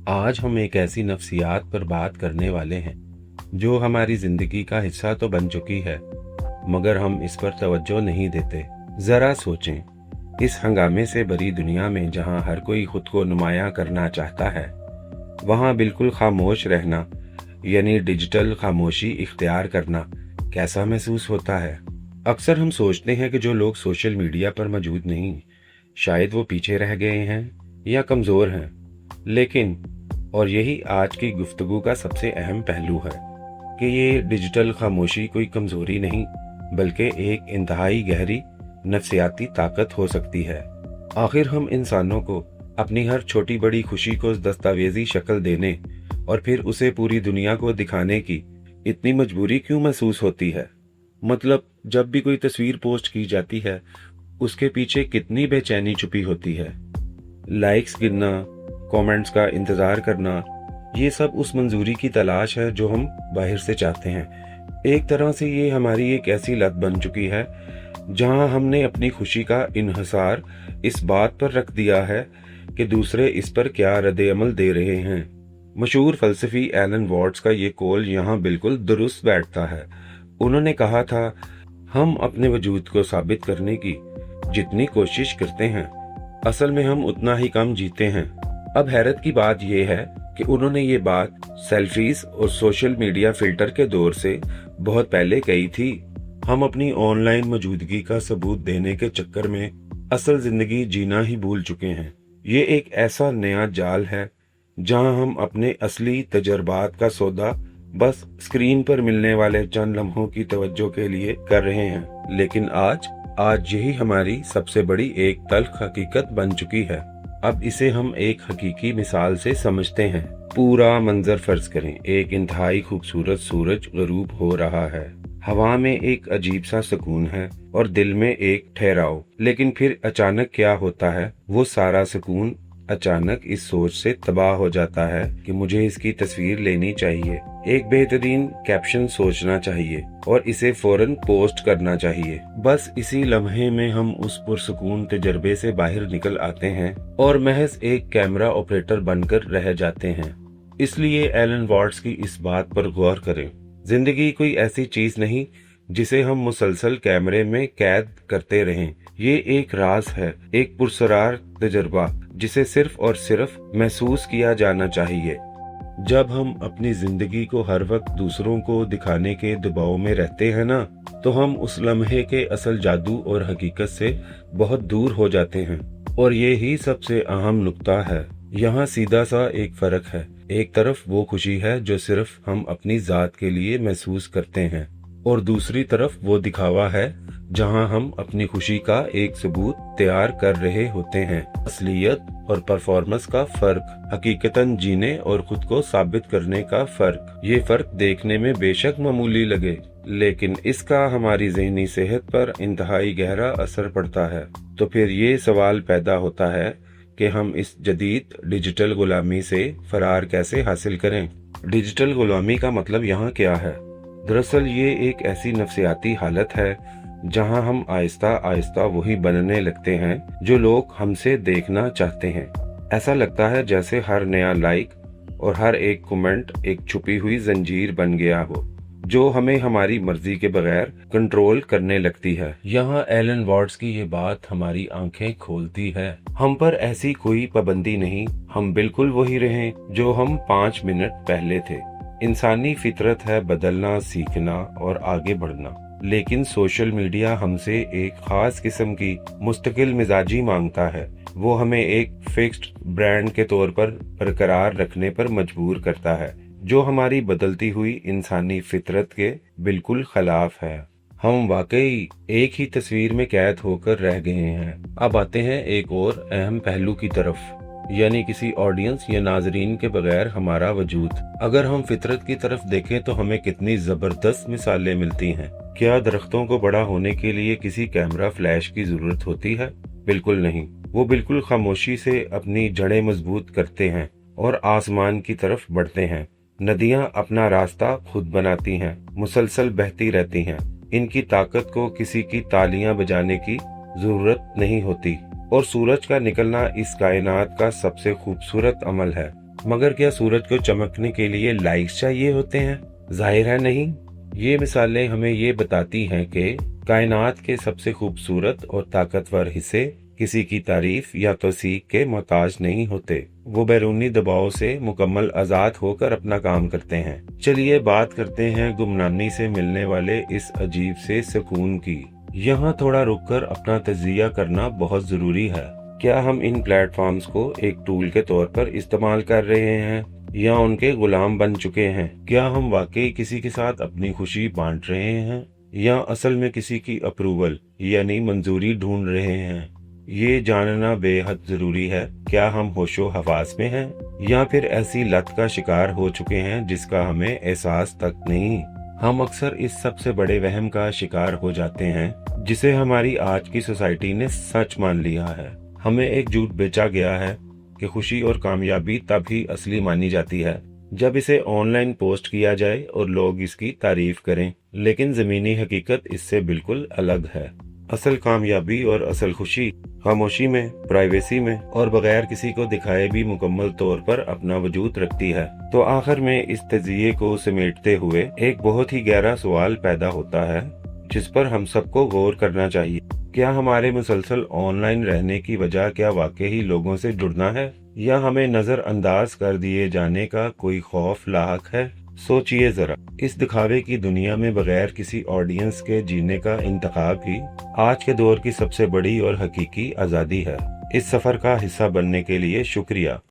आज हम एक ऐसी नफ्सियात पर बात करने वाले हैं जो हमारी जिंदगी का हिस्सा तो बन चुकी है, मगर हम इस पर तवज्जो नहीं देते। जरा सोचें, इस हंगामे से भरी दुनिया में जहां हर कोई खुद को नुमायां करना चाहता है, वहां बिल्कुल खामोश रहना यानी डिजिटल खामोशी इख्तियार करना कैसा महसूस होता है। अक्सर हम सोचते हैं कि जो लोग सोशल मीडिया पर मौजूद नहीं, शायद वो पीछे रह गए हैं या कमज़ोर हैं, लेकिन और यही आज की गुफ्तगू का सबसे अहम पहलू है कि ये डिजिटल खामोशी कोई कमज़ोरी नहीं बल्कि एक इंतहाई गहरी नफ्सियाती ताकत हो सकती है। आखिर हम इंसानों को अपनी हर छोटी बड़ी खुशी को दस्तावेजी शक्ल देने और फिर उसे पूरी दुनिया को दिखाने की इतनी मजबूरी क्यों महसूस होती है? मतलब जब भी कोई तस्वीर पोस्ट की जाती है, उसके पीछे कितनी बेचैनी छुपी होती है। लाइक्स गिनना, कमेंट्स का इंतजार करना, ये सब उस मंजूरी की तलाश है जो हम बाहर से चाहते हैं। एक तरह से ये हमारी एक ऐसी लत बन चुकी है जहां हमने अपनी खुशी का इन्हिसार इस बात पर रख दिया है कि दूसरे इस पर क्या रद्द-ए-अमल दे रहे हैं। मशहूर फलसफी एलन वॉट्स का ये कौल यहाँ बिल्कुल दुरुस्त बैठता है। उन्होंने कहा था, हम अपने वजूद को साबित करने की जितनी कोशिश करते हैं, असल में हम उतना ही कम जीते हैं। अब हैरत की बात यह है कि उन्होंने ये बात सेल्फीज और सोशल मीडिया फिल्टर के दौर से बहुत पहले कही थी। हम अपनी ऑनलाइन मौजूदगी का सबूत देने के चक्कर में असल जिंदगी जीना ही भूल चुके हैं। ये एक ऐसा नया जाल है जहां हम अपने असली तजर्बात का सौदा बस स्क्रीन पर मिलने वाले चंद लम्हों की तवज्जो के लिए कर रहे हैं। लेकिन आज यही हमारी सबसे बड़ी एक तल्ख हकीकत बन चुकी है। अब इसे हम एक हकीकी मिसाल से समझते हैं। पूरा मंजर फर्ज करें, एक इंतहाई खूबसूरत सूरज गरूब हो रहा है, हवा में एक अजीब सा सुकून है और दिल में एक ठहराव। लेकिन फिर अचानक क्या होता है? वो सारा सुकून अचानक इस सोच से तबाह हो जाता है कि मुझे इसकी तस्वीर लेनी चाहिए, एक बेहतरीन कैप्शन सोचना चाहिए और इसे फौरन पोस्ट करना चाहिए। बस इसी लम्हे में हम उस पुरसुकून तजर्बे से बाहर निकल आते हैं और महज एक कैमरा ऑपरेटर बनकर रह जाते हैं। इसलिए एलन वॉट्स की इस बात पर गौर करें। जिंदगी कोई ऐसी चीज नहीं जिसे हम मुसलसल कैमरे में कैद करते रहें। ये एक राज है, एक पुरसरार तजर्बा जिसे सिर्फ और सिर्फ महसूस किया जाना चाहिए। जब हम अपनी जिंदगी को हर वक्त दूसरों को दिखाने के दबाव में रहते हैं ना, तो हम उस लम्हे के असल जादू और हकीकत से बहुत दूर हो जाते हैं। और ये ही सबसे अहम नुक्ता है। यहाँ सीधा सा एक फर्क है। एक तरफ वो खुशी है जो सिर्फ हम अपनी जात के लिए महसूस करते हैं और दूसरी तरफ वो दिखावा है जहां हम अपनी खुशी का एक सबूत तैयार कर रहे होते हैं। असलियत और परफॉर्मेंस का फर्क, हकीकतन जीने और खुद को साबित करने का फर्क। ये फर्क देखने में बेशक मामूली लगे, लेकिन इसका हमारी ज़हनी सेहत पर इंतहाई गहरा असर पड़ता है। तो फिर ये सवाल पैदा होता है कि हम इस जदीद डिजिटल गुलामी से फरार कैसे हासिल करें। डिजिटल गुलामी का मतलब यहाँ क्या है? दरअसल ये एक ऐसी नफ्सियाती हालत है जहां हम आहिस्ता आहिस्ता वही बनने लगते हैं जो लोग हमसे देखना चाहते हैं। ऐसा लगता है जैसे हर नया लाइक और हर एक कमेंट एक छुपी हुई जंजीर बन गया हो जो हमें हमारी मर्जी के बगैर कंट्रोल करने लगती है। यहाँ एलन वॉट्स की ये बात हमारी आंखें खोलती है। हम पर ऐसी कोई पाबंदी नहीं, हम बिल्कुल वही रहें जो हम 5 मिनट पहले थे। इंसानी फितरत है बदलना, सीखना और आगे बढ़ना, लेकिन सोशल मीडिया हमसे एक खास किस्म की मुस्तकिल मिजाजी मांगता है। वो हमें एक फिक्स्ड ब्रांड के तौर पर बरकरार रखने पर मजबूर करता है, जो हमारी बदलती हुई इंसानी फितरत के बिल्कुल खिलाफ है। हम वाकई एक ही तस्वीर में कैद होकर रह गए हैं। अब आते हैं एक और अहम पहलू की तरफ, यानी किसी ऑडियंस या नाजरीन के बगैर हमारा वजूद। अगर हम फितरत की तरफ देखें तो हमें कितनी जबरदस्त मिसालें मिलती हैं। क्या दरख्तों को बड़ा होने के लिए किसी कैमरा फ्लैश की जरूरत होती है? बिल्कुल नहीं। वो बिल्कुल खामोशी से अपनी जड़ें मजबूत करते हैं और आसमान की तरफ बढ़ते हैं। नदियां अपना रास्ता खुद बनाती हैं, मुसलसल बहती रहती हैं। इनकी ताकत को किसी की तालियां बजाने की जरूरत नहीं होती और सूरज का निकलना इस कायनात का सबसे खूबसूरत अमल है। मगर क्या सूरज को चमकने के लिए लाइट्स चाहिए होते हैं? जाहिर है नहीं। ये मिसालें हमें ये बताती हैं कि कायनात के सबसे खूबसूरत और ताकतवर हिस्से किसी की तारीफ या तौसीक के मोहताज नहीं होते। वो बैरूनी दबाव से मुकम्मल आज़ाद होकर अपना काम करते हैं। चलिए बात करते हैं गुमनामी से मिलने वाले इस अजीब से सुकून की। यहाँ थोड़ा रुककर अपना तजिया करना बहुत ज़रूरी है। क्या हम इन प्लेटफॉर्म्स को एक टूल के तौर पर इस्तेमाल कर रहे हैं या उनके गुलाम बन चुके हैं? क्या हम वाकई किसी के साथ अपनी खुशी बांट रहे हैं या असल में किसी की अप्रूवल यानी मंजूरी ढूंढ रहे हैं? ये जानना बेहद जरूरी है। क्या हम होशो हवास में हैं या फिर ऐसी लत का शिकार हो चुके हैं जिसका हमें एहसास तक नहीं? हम अक्सर इस सबसे बड़े वहम का शिकार हो जाते हैं जिसे हमारी आज की सोसाइटी ने सच मान लिया है। हमें एक झूठ बेचा गया है कि खुशी और कामयाबी तभी असली मानी जाती है जब इसे ऑनलाइन पोस्ट किया जाए और लोग इसकी तारीफ करें। लेकिन जमीनी हकीकत इससे बिल्कुल अलग है। असल कामयाबी और असल खुशी खामोशी में, प्राइवेसी में और बगैर किसी को दिखाए भी मुकम्मल तौर पर अपना वजूद रखती है। तो आखिर में इस तजिए को समेटते हुए एक बहुत ही गहरा सवाल पैदा होता है जिस पर हम सबको गौर करना चाहिए। क्या हमारे मुसलसल ऑनलाइन रहने की वजह क्या वाकई ही लोगों से जुड़ना है या हमें नजरअंदाज कर दिए जाने का कोई खौफ लाहक है? सोचिए जरा, इस दिखावे की दुनिया में बगैर किसी ऑडियंस के जीने का इंतखाब ही आज के दौर की सबसे बड़ी और हकीकी आज़ादी है। इस सफर का हिस्सा बनने के लिए शुक्रिया।